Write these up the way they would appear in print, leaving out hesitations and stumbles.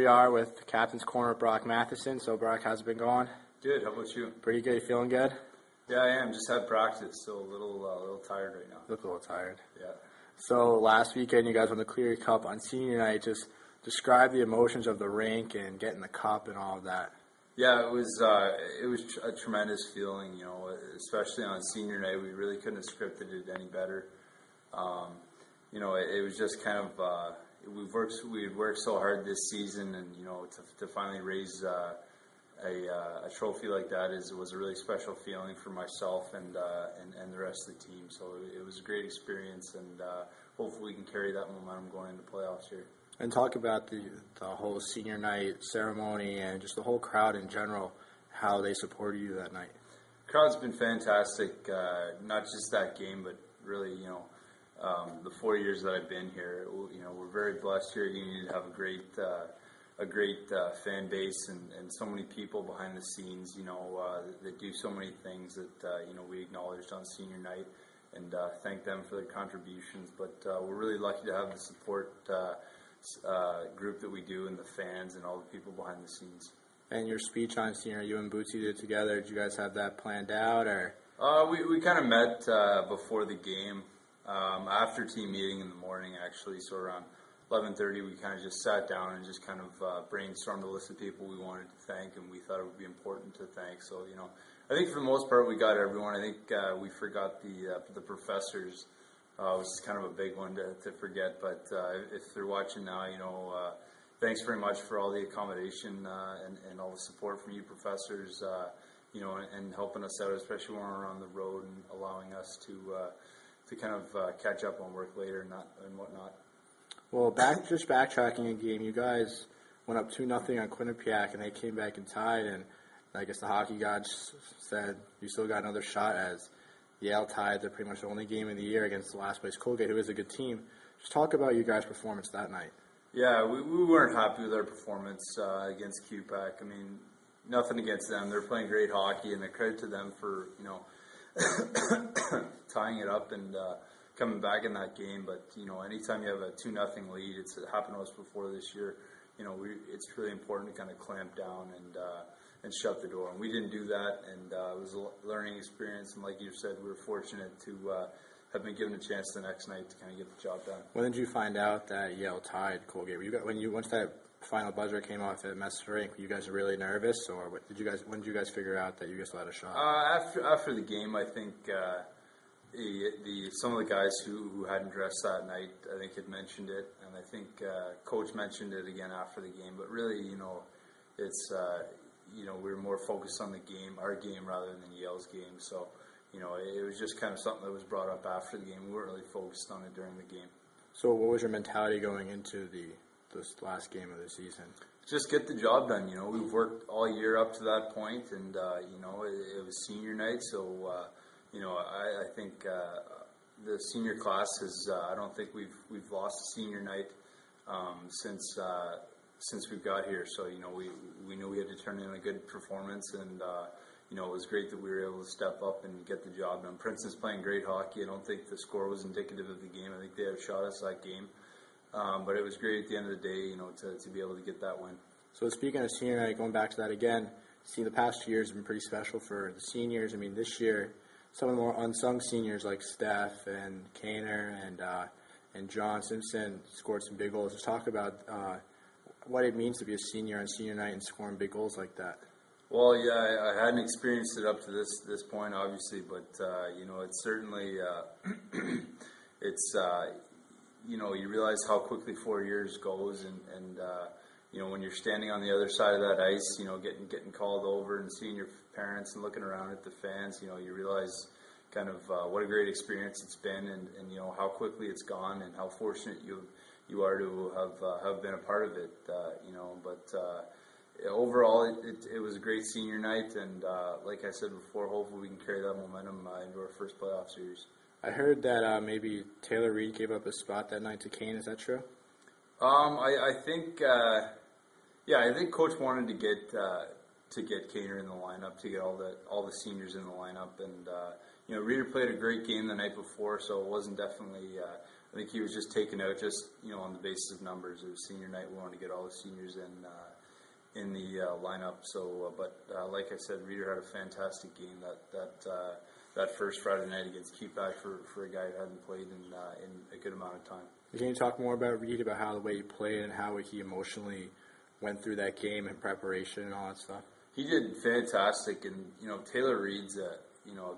we are with the Captain's Corner, Brock Matheson. So, Brock, how's it been going? Good. How about you? Pretty good. You feeling good? Yeah, I am. Just had practice, so a little tired right now. You look a little tired. Yeah. So, last weekend you guys won the Cleary Cup on senior night. Just describe the emotions of the rink and getting the cup and all of that. Yeah, it was a tremendous feeling, especially on senior night. We really couldn't have scripted it any better. It was just kind of we had worked so hard this season, and to finally raise a trophy like that was a really special feeling for myself and the rest of the team. So it was a great experience, and hopefully we can carry that momentum going into playoffs here. And talk about the whole senior night ceremony and just the whole crowd in general, how they supported you that night. Crowd's been fantastic, not just that game, but really, the 4 years that I've been here. We're very blessed here. You have a great fan base and so many people behind the scenes, that do so many things that, we acknowledged on senior night, and thank them for their contributions. But we're really lucky to have the support group that we do, and the fans and all the people behind the scenes. And your speech on senior, you and Bootsy did it together. Did you guys have that planned out, or? We kind of met before the game, after team meeting in the morning, actually. So around 11:30, we kind of just sat down and just kind of brainstormed a list of people we wanted to thank, and we thought it would be important to thank. So I think for the most part we got everyone. I think we forgot the professors. Which is kind of a big one to forget, but if they're watching now, thanks very much for all the accommodation and all the support from you professors, and helping us out, especially when we're on the road, and allowing us to kind of catch up on work later and whatnot. Well, backtracking a game, you guys went up 2-0 on Quinnipiac, and they came back and tied, and I guess the hockey gods said you still got another shot, as Yale tied. They're pretty much the only game of the year against the last place Colgate, who is a good team. Just talk about you guys' performance that night. Yeah, we weren't happy with our performance against QPAC. I mean, nothing against them. They're playing great hockey, and a credit to them for tying it up and coming back in that game. But anytime you have a 2-0 lead, it's happened to us before this year. It's really important to kind of clamp down and shut the door. And we didn't do that, and it was a learning experience. And like you said, we were fortunate to have been given a chance the next night to kind of get the job done. When did you find out that Yale tied Colgate? Once that final buzzer came off at Matheson Rink, were you guys really nervous, or when did you guys figure out that you guys had a shot? After the game, I think some of the guys who hadn't dressed that night, I think, had mentioned it, and I think Coach mentioned it again after the game. But really, it's we were more focused on the game, our game, rather than Yale's game. So, it was just kind of something that was brought up after the game. We weren't really focused on it during the game. So what was your mentality going into this last game of the season? Just get the job done. We've worked all year up to that point, and it was senior night. So, I think the senior class has. I don't think we've lost a senior night since we got here. So we knew we had to turn in a good performance, and it was great that we were able to step up and get the job done. Princeton's playing great hockey. I don't think the score was indicative of the game. I think they outshot us that game, but it was great at the end of the day, to be able to get that win. So speaking of senior night, going back to that again, the past 2 years have been pretty special for the seniors. I mean, this year, some of the more unsung seniors like Steph and Kaner and John Simpson scored some big goals. Just talk about what it means to be a senior on senior night and scoring big goals like that. Well, yeah, I hadn't experienced it up to this point, obviously, but it's certainly it's you realize how quickly 4 years goes, and when you're standing on the other side of that ice, getting called over and seeing your parents and looking around at the fans, you realize kind of what a great experience it's been, and how quickly it's gone, and how fortunate you are to have been a part of it, but overall it was a great senior night, and like I said before, hopefully we can carry that momentum into our first playoff series. I heard that maybe Taylor Reed gave up a spot that night to Kane. Is that true? I think I think Coach wanted to get Kaner in the lineup, to get all the seniors in the lineup, and Reeder played a great game the night before, so it wasn't definitely I think he was just taken out just on the basis of numbers. It was senior night. We wanted to get all the seniors in the lineup. So, like I said, Reader had a fantastic game that first Friday night against Keepak for a guy who hadn't played in a good amount of time. Can you talk more about Reed, about how the way he played and how he emotionally went through that game and preparation and all that stuff? He did fantastic, and Taylor Reed's a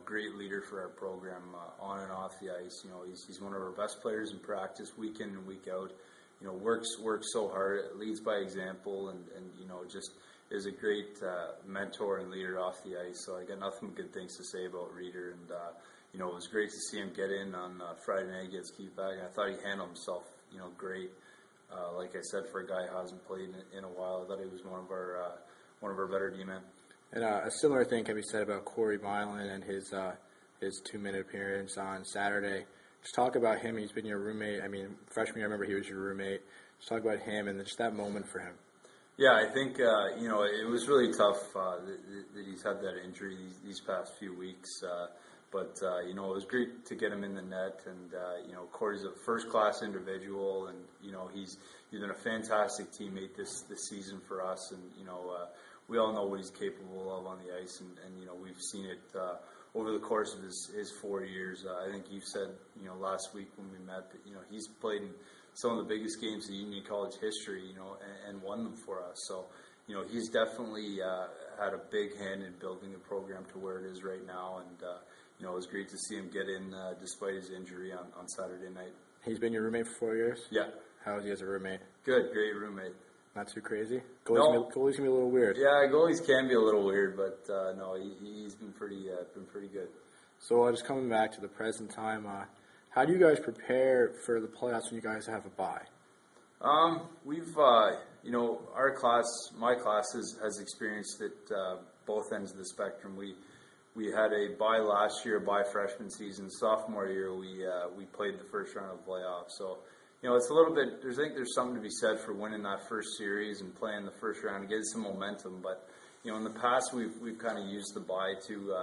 great leader for our program on and off the ice. He's one of our best players in practice, week in and week out. Works so hard, leads by example, and just is a great mentor and leader off the ice. So I got nothing but good things to say about Reeder, and it was great to see him get in on Friday night against Keepak. I thought he handled himself great. Like I said, for a guy who hasn't played in a while, I thought he was one of our better D-men. And a similar thing can be said about Corey Milan and his 2-minute appearance on Saturday. Just talk about him. He's been your roommate. I mean, freshman year, I remember he was your roommate. Just talk about him and just that moment for him. Yeah, I think it was really tough that he's had that injury these past few weeks. But it was great to get him in the net, and Corey's a first-class individual, and he's been a fantastic teammate this season for us, and we all know what he's capable of on the ice, and we've seen it over the course of his 4 years. I think you said last week when we met that he's played in some of the biggest games in Union College history, and won them for us. So he's definitely had a big hand in building the program to where it is right now, and it was great to see him get in despite his injury on Saturday night. He's been your roommate for 4 years? Yeah. How is he as a roommate? Good, great roommate. Not too crazy? No. Goalies can be a little weird. Yeah, goalies can be a little weird, but no, he's been pretty good. So just coming back to the present time, how do you guys prepare for the playoffs when you guys have a bye? We've our class, my class has experienced it both ends of the spectrum. We had a bye last year, a bye freshman season. Sophomore year, we played the first round of the playoffs. So, it's a little bit. I think there's something to be said for winning that first series and playing the first round and getting some momentum. But in the past, we've kind of used the bye to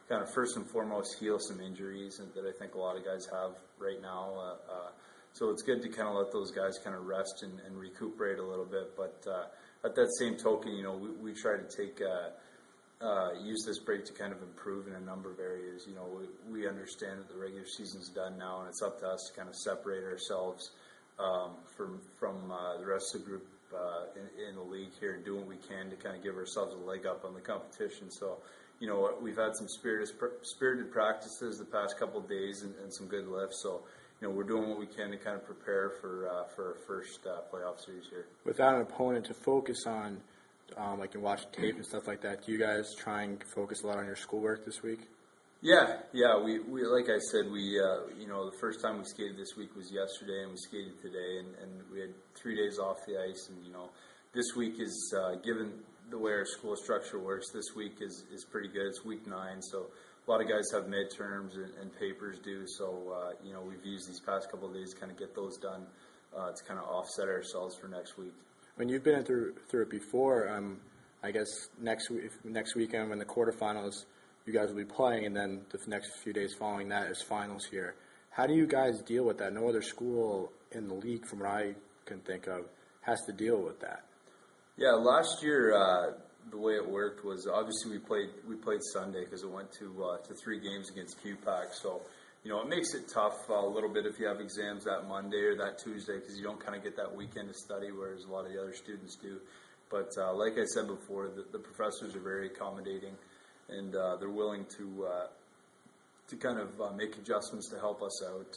kind of first and foremost heal some injuries that I think a lot of guys have right now. So it's good to kind of let those guys kind of rest and recuperate a little bit. But at that same token, we try to take. Use this break to kind of improve in a number of areas. We understand that the regular season's done now, and it's up to us to kind of separate ourselves from the rest of the group in the league here and do what we can to kind of give ourselves a leg up on the competition. So, we've had some spirited practices the past couple of days and some good lifts. So, we're doing what we can to kind of prepare for our first playoff series here. Without an opponent to focus on, like in watching tape and stuff like that, do you guys try and focus a lot on your schoolwork this week? Yeah. We like I said, the first time we skated this week was yesterday, and we skated today, and we had 3 days off the ice, and this week is given the way our school structure works. This week is pretty good. It's week 9, so a lot of guys have midterms and papers due. So we've used these past couple of days to kind of get those done to kind of offset ourselves for next week. When you've been through it before, I guess next weekend when the quarterfinals, you guys will be playing, and then the next few days following that is finals here. How do you guys deal with that? No other school in the league, from what I can think of, has to deal with that. Yeah, last year the way it worked was obviously we played Sunday because it went to 3 games against QPAC. So it makes it tough a little bit if you have exams that Monday or that Tuesday because you don't kind of get that weekend to study, whereas a lot of the other students do. But like I said before, the professors are very accommodating, and they're willing to kind of make adjustments to help us out.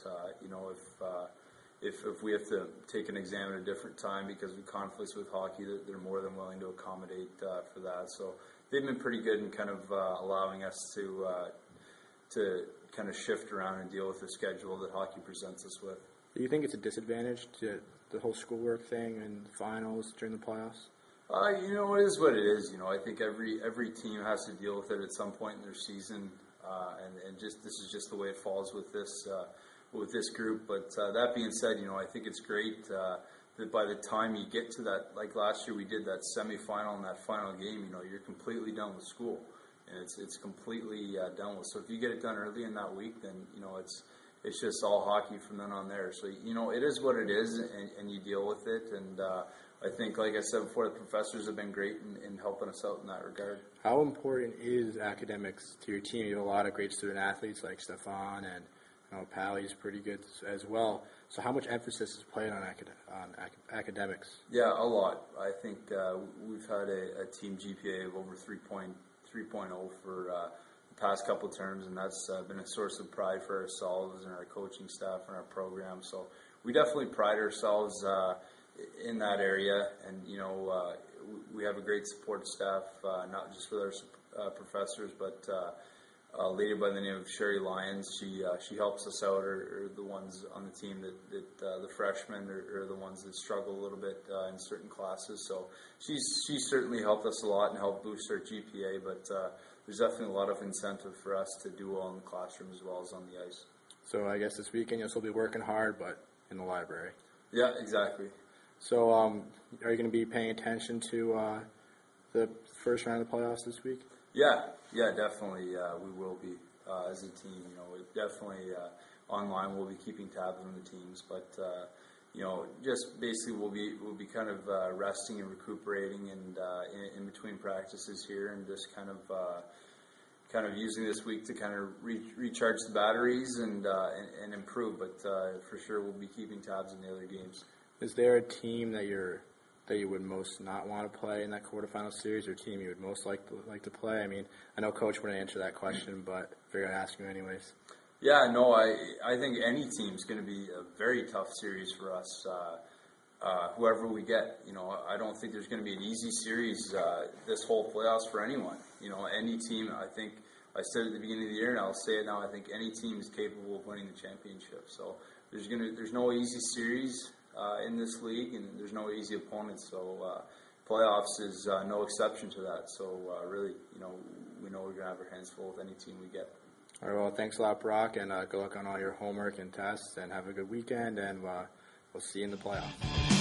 If we have to take an exam at a different time because of conflicts with hockey, they're more than willing to accommodate for that. So they've been pretty good in kind of allowing us to kind of shift around and deal with the schedule that hockey presents us with. Do you think it's a disadvantage to the whole schoolwork thing and finals during the playoffs? It is what it is. I think every team has to deal with it at some point in their season, and just this is just the way it falls with this group. But that being said, I think it's great that by the time you get to that, like last year we did that semifinal and that final game, you're completely done with school, and it's completely done with. So if you get it done early in that week, then it's just all hockey from then on there. So, you know, it is what it is, and you deal with it. And I think, like I said before, the professors have been great in helping us out in that regard. How important is academics to your team? You have a lot of great student athletes like Stefan, and Pally's pretty good as well. So how much emphasis is played on academics? Yeah, a lot. I think we've had a team GPA of over 3.0 for the past couple of terms, and that's been a source of pride for ourselves and our coaching staff and our program. So we definitely pride ourselves in that area, and we have a great support staff, not just with our professors, but a lady by the name of Sherry Lyons. She helps us out, or the ones on the team that the freshmen are the ones that struggle a little bit in certain classes. So she's certainly helped us a lot and helped boost our GPA. But there's definitely a lot of incentive for us to do well in the classroom as well as on the ice. So I guess this weekend you'll still be working hard, but in the library. Yeah, exactly. So are you going to be paying attention to the first round of the playoffs this week? Yeah, definitely. We will be as a team. Definitely online. We'll be keeping tabs on the teams, but just basically we'll be kind of resting and recuperating, and in between practices here, and just kind of using this week to kind of recharge the batteries and improve. But for sure, we'll be keeping tabs on the other games. Is there a team that you would most not want to play in that quarterfinal series, or team you would most like to play? I mean, I know Coach wouldn't answer that question, but I figured I'd ask you anyways. Yeah, no, I think any team's going to be a very tough series for us, whoever we get. I don't think there's going to be an easy series this whole playoffs for anyone. Any team, I think, I said at the beginning of the year, and I'll say it now, I think any team is capable of winning the championship. So there's no easy series in this league, and there's no easy opponents. So playoffs is no exception to that. So really, we know we're going to have our hands full with any team we get. All right, well, thanks a lot, Brock, and good luck on all your homework and tests, and have a good weekend, and we'll see you in the playoffs.